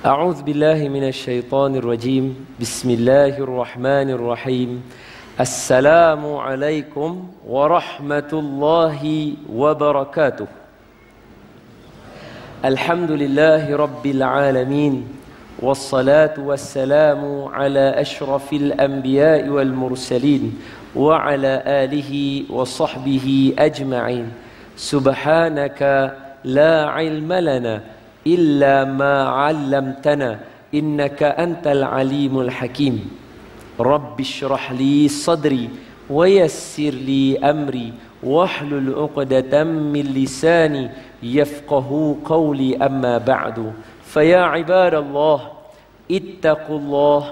أعوذ بالله من الشيطان الرجيم بسم الله الرحمن الرحيم السلام عليكم ورحمة الله وبركاته الحمد لله رب العالمين والصلاة والسلام على أشرف الأنبياء والمرسلين وعلى آله وصحبه أجمعين سبحانك لا علم لنا إلا ما علمتنا إنك أنت العليم الحكيم رب اشرح لي صدري ويسر لي أمري واحلل عقدة من لساني يفقه قولي أما بعد فيا عباد الله اتقوا الله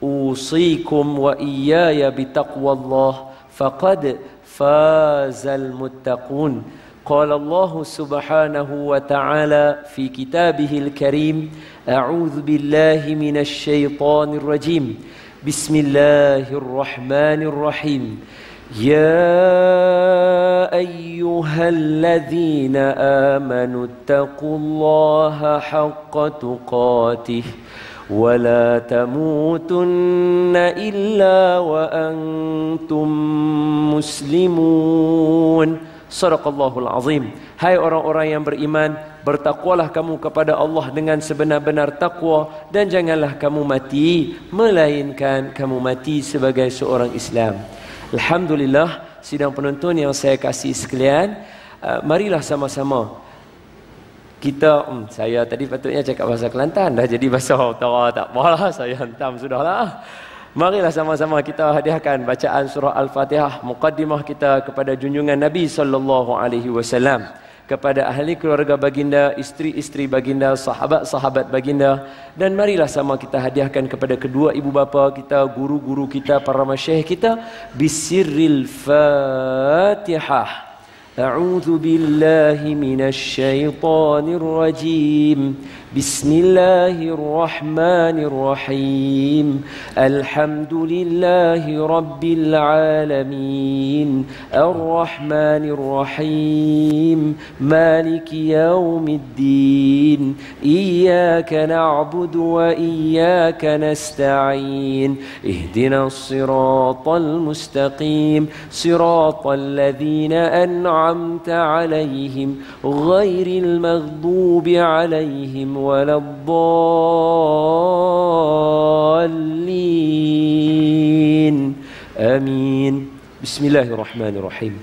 أوصيكم وإياي بتقوى الله فقد فاز المتقون قال الله سبحانه وتعالى في كتابه الكريم أعوذ بالله من الشيطان الرجيم بسم الله الرحمن الرحيم يا أيها الذين آمنوا اتقوا الله حق تقاته ولا تموتن إلا وأنتم مسلمون. Sadaqallahul azim. Hai orang-orang yang beriman, bertakwalah kamu kepada Allah dengan sebenar-benar takwa dan janganlah kamu mati melainkan kamu mati sebagai seorang Islam. Alhamdulillah, sidang penonton yang saya kasih sekalian, marilah sama-sama kita saya tadi patutnya cakap bahasa Kelantan, dah jadi bahasa Utara, tak apalah, saya hentam sudahlah. Marilah sama-sama kita hadiahkan bacaan surah Al-Fatihah, muqaddimah kita kepada junjungan Nabi sallallahu alaihi wasallam, kepada ahli keluarga baginda, isteri-isteri baginda, sahabat-sahabat baginda, dan marilah sama kita hadiahkan kepada kedua ibu bapa kita, guru-guru kita, para masyayikh kita bisirril Fatihah. A'udzu billahi minasy syaithanir rajim. Bismillahirrahmanirrahim. Alhamdulillahi rabbil alamin. Arrahmanirrahim. Maliki yaumiddin. Iyyaka na'budu wa iyyaka nasta'in. Ihdinas siratal mustaqim. Siratal ladzina أنعمت عليهم غير المغضوب عليهم ولا الضالين آمين بسم الله الرحمن الرحيم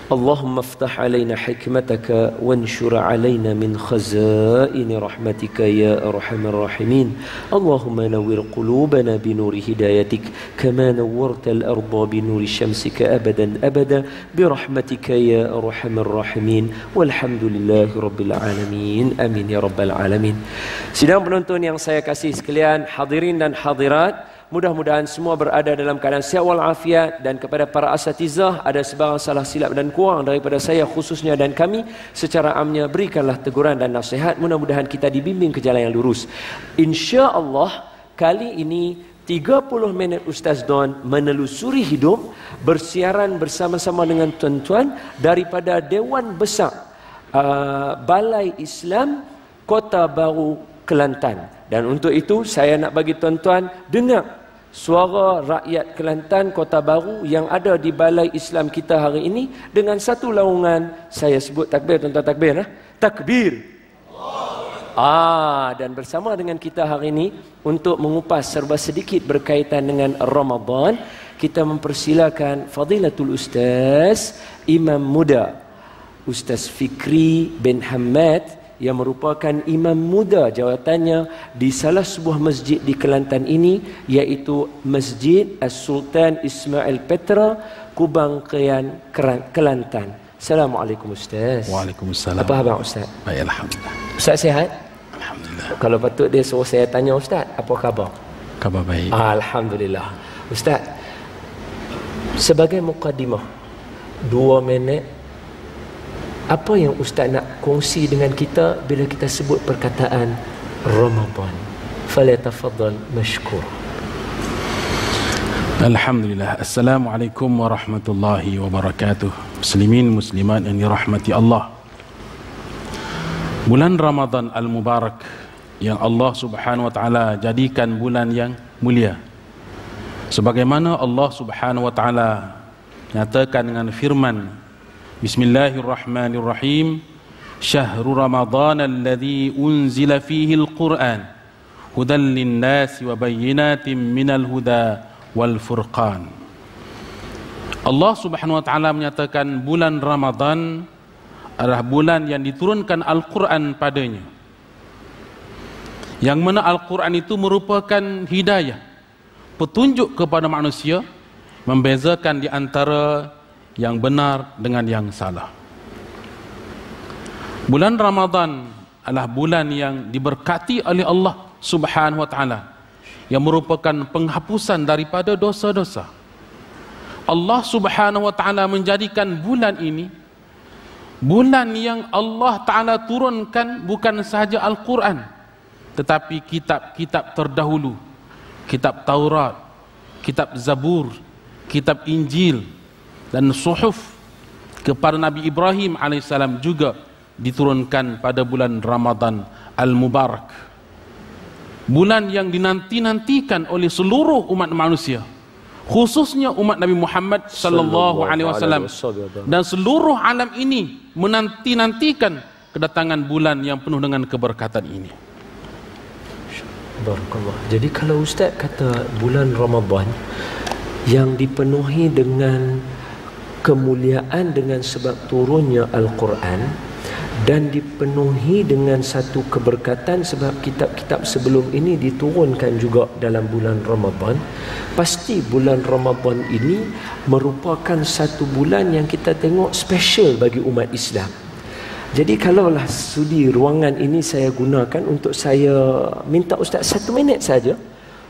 اللهم افتح علينا حكمتك وانشر علينا من خزائن رحمتك يا أرحم الراحمين اللهم نور قلوبنا بنور هدايتك كما نورت الأرض بنور شمسك أبدا أبدا برحمتك يا أرحم الراحمين والحمد لله رب العالمين آمين يا رب العالمين. Sidang penonton yang saya kasih sekalian, hadirin dan hadirat, mudah-mudahan semua berada dalam keadaan sihat walafiat, dan kepada para asatizah ada sebarang salah silap dan kurang daripada saya khususnya dan kami secara amnya, berikanlah teguran dan nasihat, mudah-mudahan kita dibimbing ke jalan yang lurus. Insya-Allah kali ini 30 minit Ustaz Don menelusuri hidup bersiaran bersama-sama dengan tuan-tuan daripada Dewan Besar Balai Islam Kota Baru Kelantan. Dan untuk itu saya nak bagi tuan-tuan dengar suara rakyat Kelantan Kota Baru yang ada di Balai Islam kita hari ini dengan satu laungan. Saya sebut takbir, tuan-tuan, takbir, takbir. Dan bersama dengan kita hari ini untuk mengupas serba sedikit berkaitan dengan Ramadan, kita mempersilakan Fadilatul Ustaz Imam Muda Ustaz Fikri bin Hamad yang merupakan imam muda jawatannya di salah sebuah masjid di Kelantan ini, iaitu Masjid As-Sultan Ismail Petra, Kubang Kean, Kelantan. Assalamualaikum Ustaz. Waalaikumsalam. Apa khabar Ustaz? Baik, alhamdulillah. Ustaz sihat? Alhamdulillah. Kalau patut dia suruh saya tanya Ustaz, apa khabar? Khabar baik. Alhamdulillah. Ustaz, sebagai muqaddimah 2 minit, apa yang Ustaz nak kongsi dengan kita bila kita sebut perkataan Ramadan? Falyatafaddal mashkur. Alhamdulillah. Assalamualaikum warahmatullahi wabarakatuh. Muslimin muslimat yang dirahmati Allah. Bulan Ramadan al-Mubarak yang Allah Subhanahu wa taala jadikan bulan yang mulia. Sebagaimana Allah Subhanahu wa taala nyatakan dengan firman, Bismillahirrahmanirrahim, Syahrul Ramadan alladzi unzila fihi al-Qur'an hudan lin-nasi wa bayyinatin minal huda wal furqan. Allah Subhanahu wa taala menyatakan bulan Ramadan adalah bulan yang diturunkan Al-Quran padanya, yang mana Al-Quran itu merupakan hidayah, petunjuk kepada manusia, membezakan di antara yang benar dengan yang salah. Bulan Ramadan adalah bulan yang diberkati oleh Allah Subhanahu wa taala, yang merupakan penghapusan daripada dosa-dosa. Allah Subhanahu wa taala menjadikan bulan ini bulan yang Allah Ta'ala turunkan bukan sahaja Al-Quran, tetapi kitab-kitab terdahulu, kitab Taurat, kitab Zabur, kitab Injil dan suhuf kepada Nabi Ibrahim AS juga diturunkan pada bulan Ramadan Al-Mubarak, bulan yang dinanti-nantikan oleh seluruh umat manusia, khususnya umat Nabi Muhammad sallallahu alaihi wasallam, dan seluruh alam ini menanti-nantikan kedatangan bulan yang penuh dengan keberkatan ini. Barakallah. Jadi kalau Ustaz kata bulan Ramadan yang dipenuhi dengan kemuliaan dengan sebab turunnya Al-Quran, dan dipenuhi dengan satu keberkatan sebab kitab-kitab sebelum ini diturunkan juga dalam bulan Ramadan, pasti bulan Ramadan ini merupakan satu bulan yang kita tengok special bagi umat Islam. Jadi kalaulah sudi ruangan ini saya gunakan untuk saya minta Ustaz 1 minit saja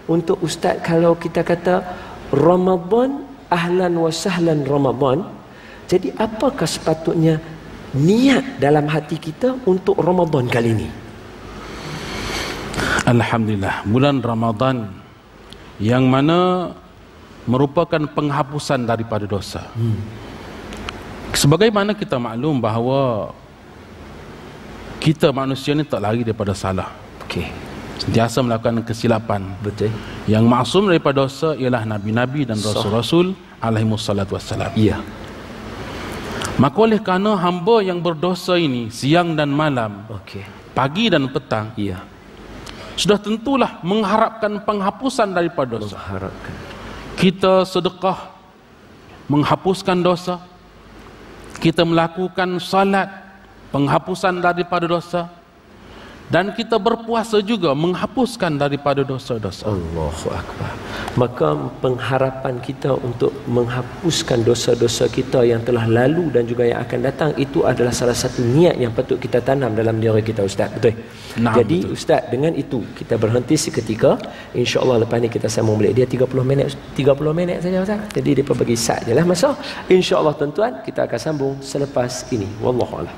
untuk Ustaz, kalau kita kata Ramadan, ahlan wa sahlan Ramadan, jadi apakah sepatutnya niat dalam hati kita untuk Ramadan kali ini? Alhamdulillah, bulan Ramadan yang mana merupakan penghapusan daripada dosa. Sebagaimana kita maklum bahawa kita manusia ni tak lari daripada salah. Okey. Sentiasa melakukan kesilapan. Betul. Yang maksum daripada dosa ialah nabi-nabi dan rasul-rasul alaihimussalatu wassalam. Ya. Maka oleh kerana hamba yang berdosa ini siang dan malam, pagi dan petang, sudah tentulah mengharapkan penghapusan daripada dosa. Kita sedekah menghapuskan dosa, kita melakukan salat penghapusan daripada dosa, dan kita berpuasa juga menghapuskan daripada dosa-dosa. Allahu Akbar. Maka pengharapan kita untuk menghapuskan dosa-dosa kita yang telah lalu dan juga yang akan datang, itu adalah salah satu niat yang patut kita tanam dalam diri kita, Ustaz. Betul? Jadi betul. Ustaz, dengan itu kita berhenti seketika. InsyaAllah lepas ni kita sambung balik. Dia 30 minit saja, Ustaz. Jadi dia bagi sat je lah masa. InsyaAllah tuan-tuan, kita akan sambung selepas ini. Wallahualam.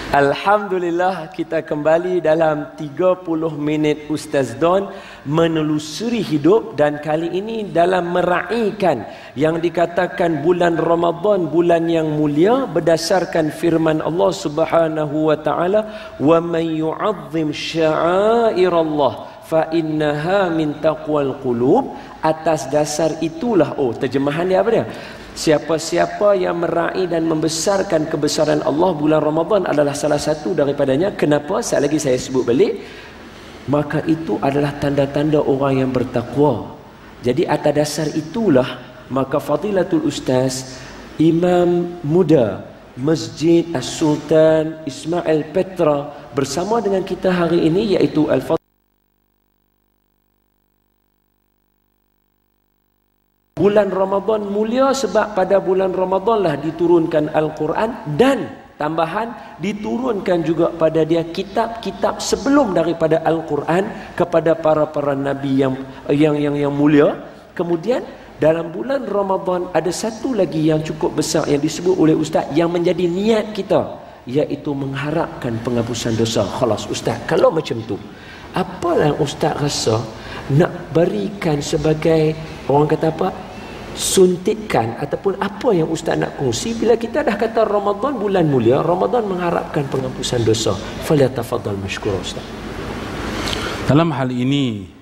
Alhamdulillah, kita kembali dalam 30 minit Ustaz Don menelusuri hidup, dan kali ini dalam meraihkan yang dikatakan bulan Ramadan, bulan yang mulia, berdasarkan firman Allah Subhanahu wa taala, "Wa may yu'azzim sya'airallah fa innaha min taqwal qulub." Atas dasar itulah, terjemahan dia apa dia? Siapa-siapa yang meraih dan membesarkan kebesaran Allah, bulan Ramadan adalah salah satu daripadanya. Kenapa? Sekali lagi saya sebut balik. Maka itu adalah tanda-tanda orang yang bertakwa. Jadi atas dasar itulah, maka Fadilatul Ustaz, Imam Muda Masjid As-Sultan Ismail Petra bersama dengan kita hari ini, iaitu bulan Ramadan mulia sebab pada bulan Ramadan lah diturunkan Al-Quran, dan tambahan diturunkan juga pada dia kitab-kitab sebelum daripada Al-Quran kepada para nabi yang mulia. Kemudian dalam bulan Ramadan ada satu lagi yang cukup besar yang disebut oleh Ustaz, yang menjadi niat kita, iaitu mengharapkan penghapusan dosa. Khalas Ustaz, kalau macam tu, apa yang Ustaz rasa nak berikan sebagai, orang kata apa, suntikan ataupun apa yang Ustaz nak kongsi, bila kita dah kata Ramadan bulan mulia, Ramadan mengharapkan penghapusan dosa. Falyatafaddal mashkura Ustaz. Dalam hal ini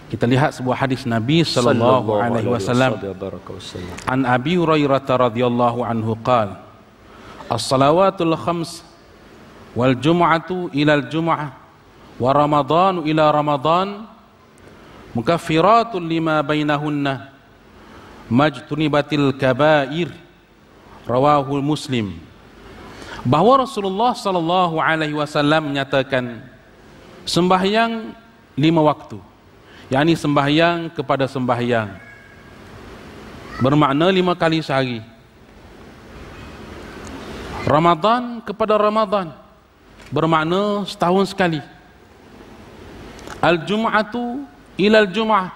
kita lihat sebuah hadis Nabi sallallahu alaihi wasallam. An Abi Hurairah radhiyallahu anhu qala as-salawatul khams wal jum'atu ila al-jum'ah wa ramadhanu ila ramadhan mukaffiratun lima bainahunna majtunibatil kabair. Rawahul Muslim. Bahawa Rasulullah sallallahu alaihi wasallam menyatakan sembahyang 5 waktu, yakni sembahyang kepada sembahyang, bermakna 5 kali sehari. Ramadan kepada Ramadan, bermakna setahun sekali. Al-Jum'atu ilal Jum'ah,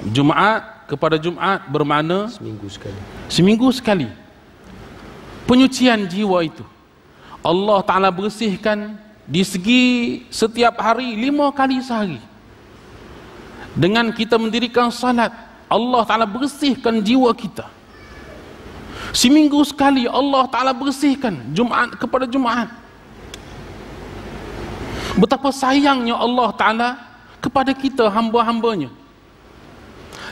Jumaat kepada Jumaat, bermakna seminggu sekali. Penyucian jiwa itu Allah Ta'ala bersihkan di segi setiap hari 5 kali sehari. Dengan kita mendirikan salat, Allah Ta'ala bersihkan jiwa kita. Seminggu sekali Allah Ta'ala bersihkan Jumaat kepada Jumaat. Betapa sayangnya Allah Ta'ala kepada kita, hamba-hambanya.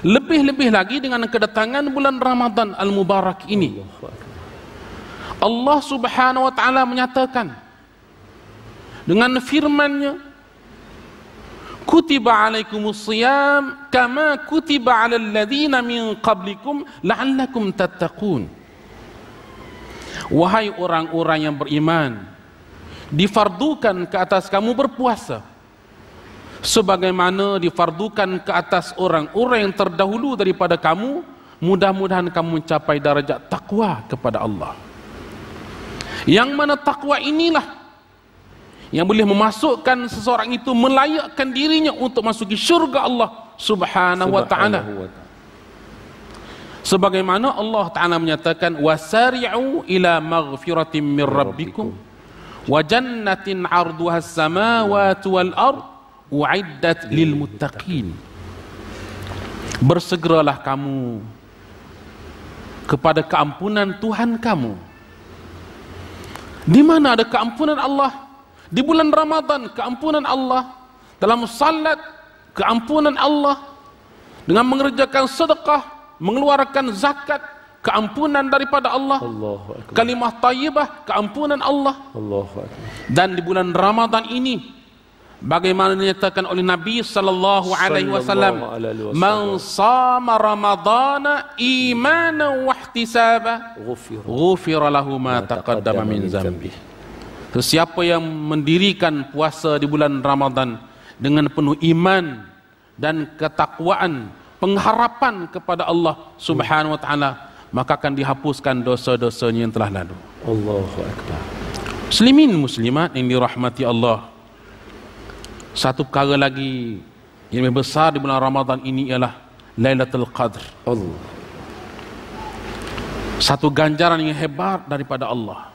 Lebih-lebih lagi dengan kedatangan bulan Ramadan Al-Mubarak ini, Allah Subhanahu wa Ta'ala menyatakan dengan firman-Nya, kutiba alaikumus siyam kama kutiba alal ladzina min qablikum la'allakum tattaqun. Wahai orang-orang yang beriman, difardukan ke atas kamu berpuasa sebagaimana difardukan ke atas orang-orang yang terdahulu daripada kamu, mudah-mudahan kamu mencapai darajat takwa kepada Allah. Yang mana takwa inilah yang boleh memasukkan seseorang itu, melayakkan dirinya untuk masuki syurga Allah Subhanahu wa Ta'ala. Sebagaimana Allah Ta'ala menyatakan, wasari'u ila maghfiratin min rabbikum wa jannatin 'arduha as-samawati wal ard u'iddat lil muttaqin. Bersegeralah kamu kepada keampunan Tuhan kamu. Di mana ada keampunan Allah? Di bulan Ramadan, keampunan Allah. Dalam salat, keampunan Allah. Dengan mengerjakan sedekah, mengeluarkan zakat, keampunan daripada Allah. Kalimah tayyibah, keampunan Allah. Dan di bulan Ramadan ini, bagaimana dinyatakan oleh Nabi sallallahu alaihi wasallam, man shama ramadhana imanan wa ihtisaba ghufira lahu ma taqaddama min dzambi. Siapa yang mendirikan puasa di bulan Ramadan dengan penuh iman dan ketakwaan, pengharapan kepada Allah Subhanahu wa Ta'ala, maka akan dihapuskan dosa-dosanya yang telah lalu. Allahu Akbar. Muslimin muslimat yang dirahmati Allah, satu perkara lagi yang lebih besar di bulan Ramadan ini ialah Lailatul Qadr. Allah. Satu ganjaran yang hebat daripada Allah.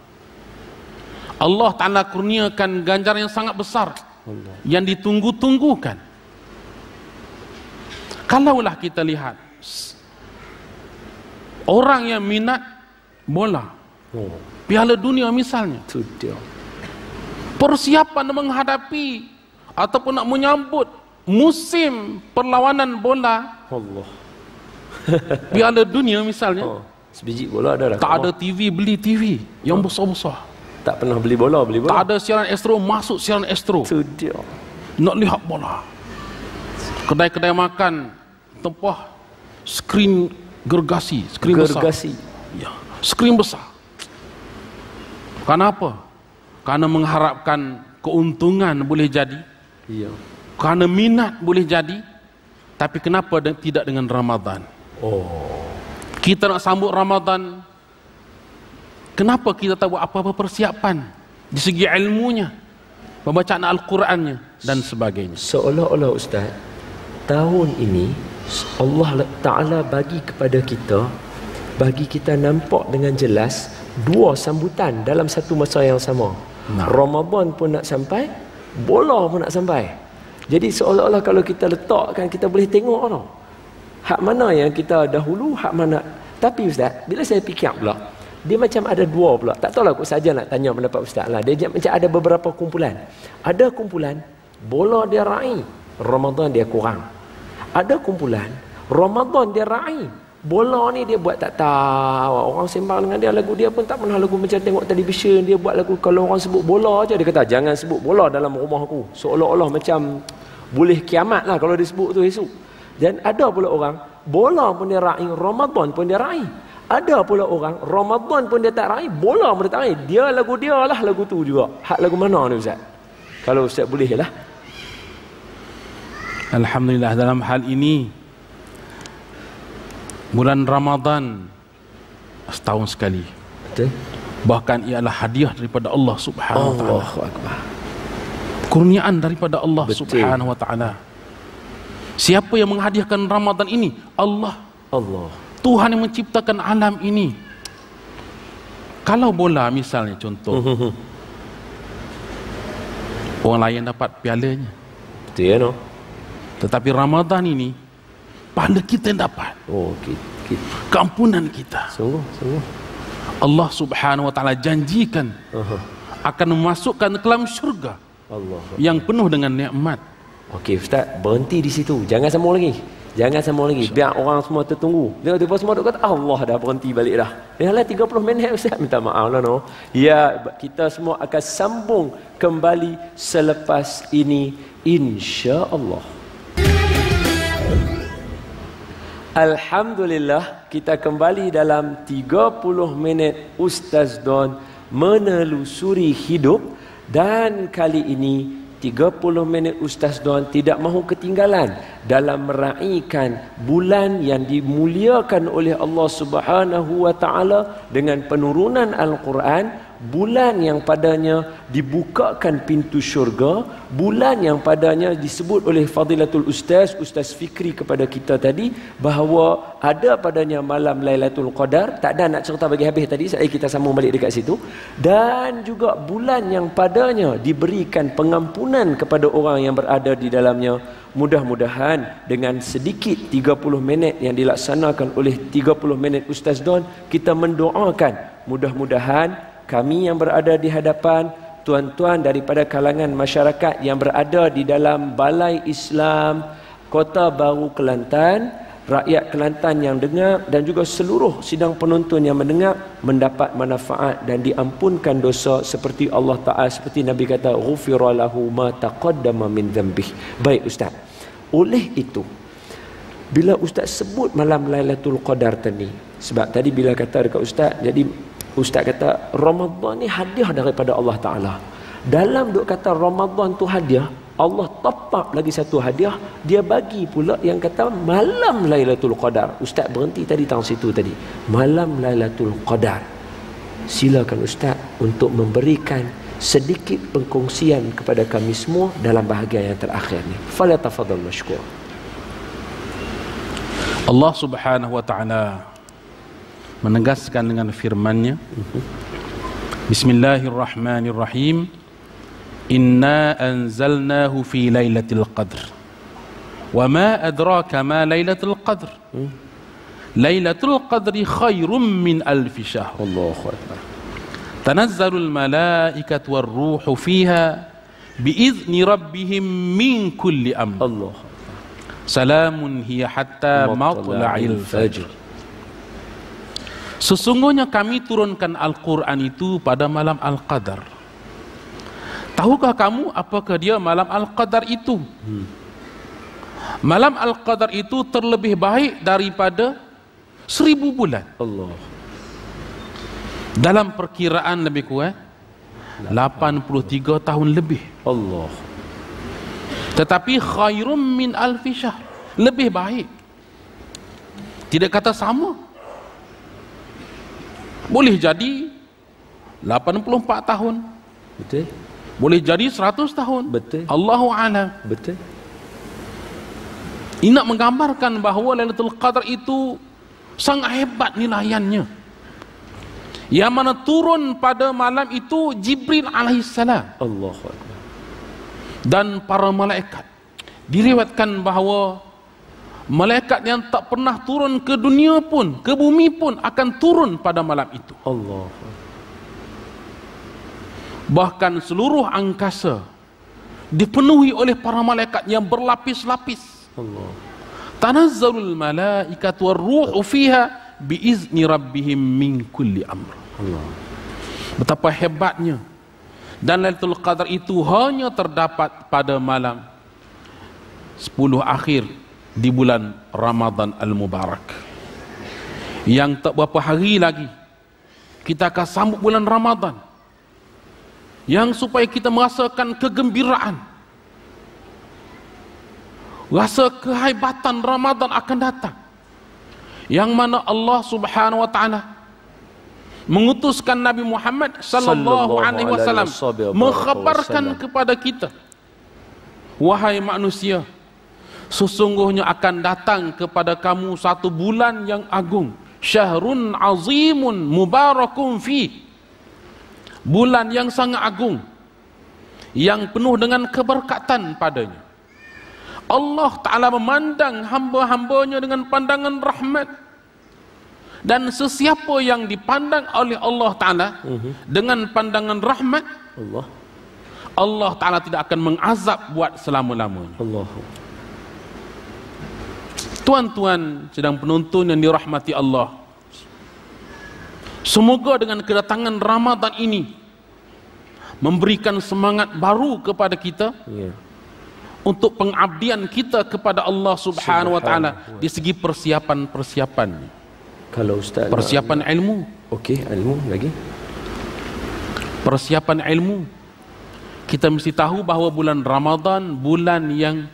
Allah Ta'ala kurniakan ganjaran yang sangat besar, Allah, yang ditunggu-tunggukan. Kalaulah kita lihat orang yang minat bola, Piala Dunia misalnya, persiapan menghadapi ataupun nak menyambut musim perlawanan bola, Allah, Piala Dunia misalnya, sebiji bola ada dah. Tak ada TV, beli TV yang besar-besar. Tak pernah beli bola. Tak ada siaran Astro, masuk siaran Astro. Itu dia. Nak lihat bola. Kedai-kedai makan tempah skrin gergasi, skrin besar. Ya, skrin besar. Kenapa? Karena mengharapkan keuntungan boleh jadi. Ya. Karena minat boleh jadi. Tapi kenapa tidak dengan Ramadan? Kita nak sambut Ramadan, kenapa kita tak buat apa-apa persiapan di segi ilmunya, pembacaan Al-Qurannya dan sebagainya? Seolah-olah Ustaz, tahun ini Allah Ta'ala bagi kepada kita, bagi kita nampak dengan jelas dua sambutan dalam satu masa yang sama. Ramadan pun nak sampai, bola pun nak sampai. Jadi seolah-olah kalau kita letakkan, kita boleh tengok tau. Hak mana yang kita dahulu, hak mana. Tapi Ustaz, bila saya fikir pula, dia macam ada dua pula. Tak tahulah, aku saja nak tanya pendapat Ustaz lah. Dia macam ada beberapa kumpulan. Ada kumpulan bola dia raih, Ramadan dia kurang. Ada kumpulan Ramadan dia raih, bola ni dia buat tak tahu. Orang sembang dengan dia, lagu dia pun tak pernah lagu macam tengok televisyen. Dia buat lagu, kalau orang sebut bola aja dia kata jangan sebut bola dalam rumah aku. Seolah-olah macam boleh kiamat lah kalau disebut tu esok. Dan ada pula orang bola pun dia raih, Ramadan pun dia raih. Ada pula orang Ramadan pun dia tak raih, bola pun dia tak raih. Dia lagu dia lah lagu tu juga. Hak lagu mana ni Ustaz? Kalau Ustaz boleh lah. Alhamdulillah, dalam hal ini bulan Ramadan setahun sekali. Betul. Bahkan ialah hadiah daripada Allah Subhanahu wa taala. Allahu akbar. Kurniaan daripada Allah Betul. Subhanahu wa taala. Siapa yang menghadiahkan Ramadan ini? Allah. Allah. Tuhan yang menciptakan alam ini. Kalau bola misalnya contoh, orang lain dapat pialanya, Betul ya no? tetapi Ramadan ini pahala kita yang dapat. Oh, Keampunan kita. sungguh. Allah Subhanahu wa taala janjikan akan memasukkan ke dalam syurga Allah. yang penuh dengan nikmat. Okey Ustaz, berhenti di situ. Jangan sambung lagi. Biar orang semua tertunggu. Tiba-tiba semua duk kata Allah dah berhenti balik dah. Yalah 30 minit Ustaz, minta maaf lah no. Ya, kita semua akan sambung kembali selepas ini insya-Allah. Alhamdulillah, kita kembali dalam 30 minit Ustaz Don menelusuri hidup, dan kali ini 30 minit Ustaz Don tidak mahu ketinggalan dalam meraihkan bulan yang dimuliakan oleh Allah Subhanahu wa taala dengan penurunan Al-Quran, bulan yang padanya dibukakan pintu syurga, bulan yang padanya disebut oleh Fadilatul Ustaz Fikri kepada kita tadi bahawa ada padanya malam Lailatul Qadar. Tak ada nak cerita bagi habis tadi, saya kita sambung balik dekat situ. Dan juga bulan yang padanya diberikan pengampunan kepada orang yang berada di dalamnya. Mudah-mudahan dengan sedikit 30 minit yang dilaksanakan oleh 30 minit Ustaz Don, kita mendoakan mudah-mudahan kami yang berada di hadapan, tuan-tuan daripada kalangan masyarakat yang berada di dalam Balai Islam Kota Baru Kelantan, rakyat Kelantan yang dengar dan juga seluruh sidang penonton yang mendengar mendapat manfaat dan diampunkan dosa seperti Allah Ta'ala, seperti Nabi kata, ghufira lahu ma taqaddama min dhanbih. Baik Ustaz, oleh itu bila Ustaz sebut malam Lailatul Qadar tadi, sebab tadi bila kata dekat Ustaz, jadi Ustaz kata Ramadan ni hadiah daripada Allah Ta'ala. Dalam duk kata Ramadan tu hadiah, Allah top up lagi satu hadiah, dia bagi pula yang kata malam Lailatul Qadar. Ustaz berhenti tadi tang situ tadi, malam Lailatul Qadar. Silakan Ustaz untuk memberikan sedikit pengkongsian kepada kami semua dalam bahagian yang terakhir ni. Fala tafadhal mashkur. Allah Subhanahu wa taala menegaskan dengan firman-Nya, Bismillahirrahmanirrahim, Inna anzalnahu fi lailatul qadr. Wa ma adraka ma lailatul qadr. Lailatul qadri khairum min alfi syahr. Allahu akbar. Tanazzalul malaikatu war ruhu fiha biizni rabbihim min kulli amr. Allah. Salamun hiya hatta matla'il fajr. Sesungguhnya kami turunkan Al-Quran itu pada malam Al-Qadar. Tahukah kamu apakah dia malam Al-Qadar itu? Malam Al-Qadar itu terlebih baik daripada 1000 bulan. Allah. Dalam perkiraan lebih kurang 83 tahun lebih. Allah. Tetapi khairum min alfi syahr, lebih baik. Tidak kata sama. Boleh jadi 84 tahun. Betul. Boleh jadi 100 tahun. Betul. Allahu a'lam. Betul. Ini nak menggambarkan bahawa Lailatul Qadar itu sangat hebat nilaiannya. Yang mana turun pada malam itu Jibril alaihissalam. Allahu akbar. Dan para malaikat. Diriwayatkan bahawa Malaikat yang tak pernah turun ke dunia pun, ke bumi pun akan turun pada malam itu. Allah. Bahkan seluruh angkasa dipenuhi oleh para malaikat yang berlapis-lapis. Allah. Tanazzalul malaikatu warruhu fiha biizni rabbihim min kulli amr. Allah. Betapa hebatnya. Dan Lailatul Qadar itu hanya terdapat pada malam 10 akhir di bulan Ramadan Al-Mubarak. Yang tak berapa hari lagi kita akan sambut bulan Ramadan, yang supaya kita merasakan kegembiraan, rasa kehebatan Ramadan akan datang, yang mana Allah Subhanahu wa taala mengutuskan Nabi Muhammad sallallahu alaihi wasallam mengkhabarkan kepada kita, wahai manusia, sesungguhnya akan datang kepada kamu satu bulan yang agung, syahrun azimun mubarakun fi, bulan yang sangat agung, yang penuh dengan keberkatan padanya. Allah Ta'ala memandang hamba-hambanya dengan pandangan rahmat, dan sesiapa yang dipandang oleh Allah Ta'ala dengan pandangan rahmat, Allah Ta'ala tidak akan mengazab buat selama-lamanya. Allah. Tuan-tuan sedang penonton yang dirahmati Allah, semoga dengan kedatangan Ramadan ini memberikan semangat baru kepada kita untuk pengabdian kita kepada Allah Subhanahu wa taala di segi persiapan. Kalau Ustaz persiapan ilmu. Okey, ilmu lagi. Persiapan ilmu. Kita mesti tahu bahawa bulan Ramadan bulan yang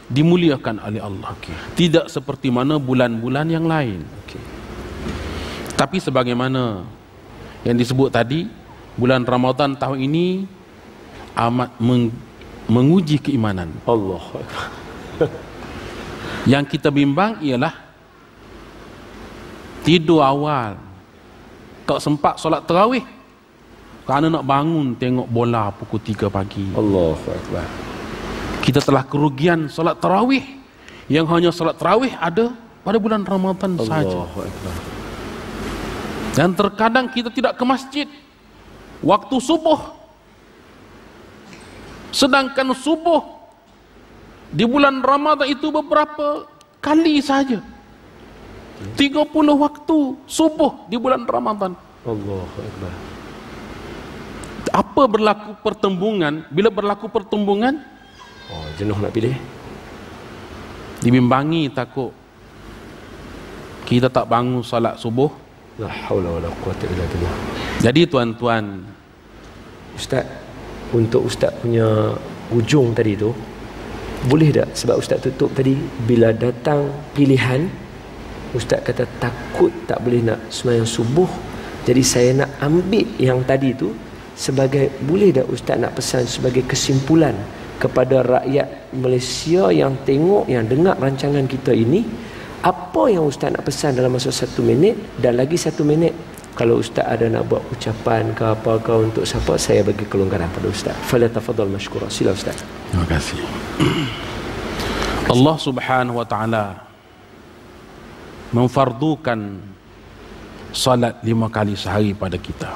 dimuliakan oleh Allah. Tidak seperti mana bulan-bulan yang lain. Tapi sebagaimana yang disebut tadi, bulan Ramadan tahun ini amat menguji keimanan. Allah. Yang kita bimbang ialah tidur awal, tak sempat solat tarawih kerana nak bangun tengok bola pukul 3 pagi. Allahu Akbar. Kita telah kerugian solat tarawih, yang hanya solat tarawih ada pada bulan Ramadan saja. Dan terkadang kita tidak ke masjid waktu subuh, sedangkan subuh di bulan Ramadan itu beberapa kali saja. 30 waktu subuh di bulan Ramadan. Allahu Akbar. Apa berlaku pertembungan? Bila berlaku pertembungan, jenuh nak pilih. Dibimbangi takut kita tak bangun salat subuh. La haula wala quwata illa billah. Jadi tuan-tuan, Ustaz, untuk Ustaz punya ujung tadi tu, boleh tak, sebab Ustaz tutup tadi, bila datang pilihan, Ustaz kata takut tak boleh nak sembahyang subuh, jadi saya nak ambil yang tadi tu sebagai, boleh tak Ustaz nak pesan sebagai kesimpulan kepada rakyat Malaysia yang tengok, yang dengar rancangan kita ini, apa yang Ustaz nak pesan dalam masa 1 minit, dan lagi 1 minit kalau Ustaz ada nak buat ucapan ke apa ke untuk siapa, saya bagi kelonggaran pada Ustaz. Falyatafadhal mashkura. Sila Ustaz. Terima kasih. Allah Subhanahu wa taala memfardukan salat 5 kali sehari pada kita,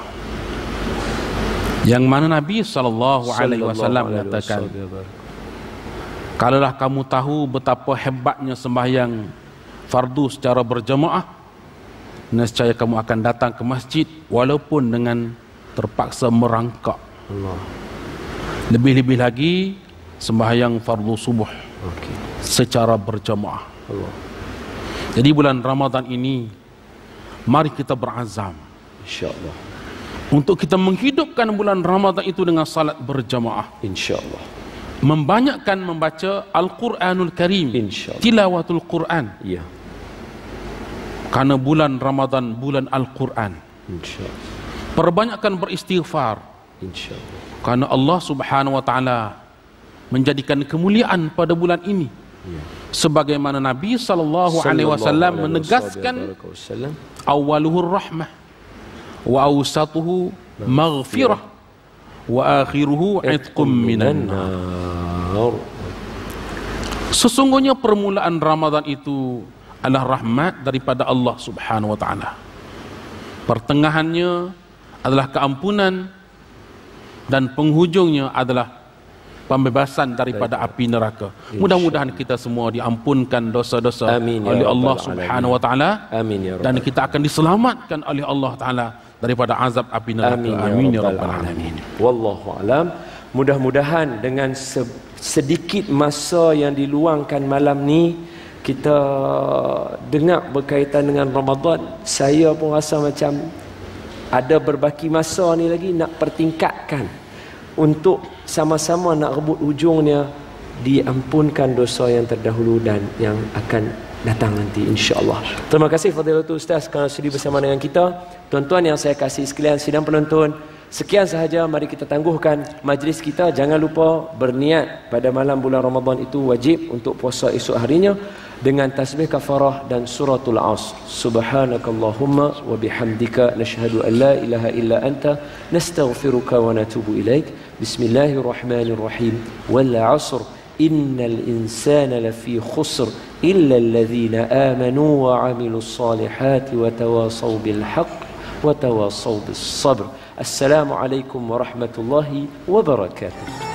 yang mana Nabi sallallahu alaihi wasallam mengatakan, kalaulah kamu tahu betapa hebatnya sembahyang fardu secara berjamaah, nescaya kamu akan datang ke masjid walaupun dengan terpaksa merangkak. Lebih-lebih lagi sembahyang fardu subuh secara berjamaah. Jadi bulan Ramadan ini mari kita berazam, insya-Allah, untuk kita menghidupkan bulan Ramadan itu dengan salat berjamaah, insya-Allah. Membanyakkan membaca Al-Quranul Karim, insya-Allah, tilawatul Quran. Ya. Karena bulan Ramadan bulan Al-Quran. Insya-Allah. Perbanyakkan beristighfar. Insya-Allah. Karena Allah Subhanahu wa taala menjadikan kemuliaan pada bulan ini. Ya. Sebagaimana Nabi sallallahu alaihi wasallam menegaskan, awaluhur rahmah wa awsatuhu maghfirah wa akhiruhu itqum minan nar. Sesungguhnya permulaan Ramadan itu adalah rahmat daripada Allah Subhanahu wa taala. Pertengahannya adalah keampunan dan penghujungnya adalah pembebasan daripada api neraka. Mudah-mudahan kita semua diampunkan dosa-dosa oleh Allah Subhanahu wa taala. Amin ya rabbal dan kita akan diselamatkan oleh Allah taala daripada azab api neraka. Amin ya rabbal alamin. Wallahu alam. Mudah-mudahan dengan sedikit masa yang diluangkan malam ni, kita dengar berkaitan dengan Ramadan, saya pun rasa macam ada berbaki masa ni lagi nak pertingkatkan untuk sama-sama nak rebut ujungnya diampunkan dosa yang terdahulu dan yang akan datang nanti, insya-Allah. Terima kasih Fadilatul Ustaz kerana sudi bersama dengan kita. Tuan-tuan yang saya kasih sekalian, sidang penonton, sekian sahaja. Mari kita tangguhkan majlis kita. Jangan lupa berniat pada malam bulan Ramadan itu wajib untuk puasa esok harinya dengan tasbih kafarah dan suratul Asr. Subhanakallahumma wa bihamdika nashhadu an la ilaha illa anta nastaghfiruka wa natubu ilaik. Bismillahirrahmanirrahim. Wal 'asr innal insana lafi khusr illa alladhina amanu wa 'amilus salihati wa tawasaw bil haqq wa tawasaw bis sabr. Assalamu alaikum warahmatullahi wabarakatuh.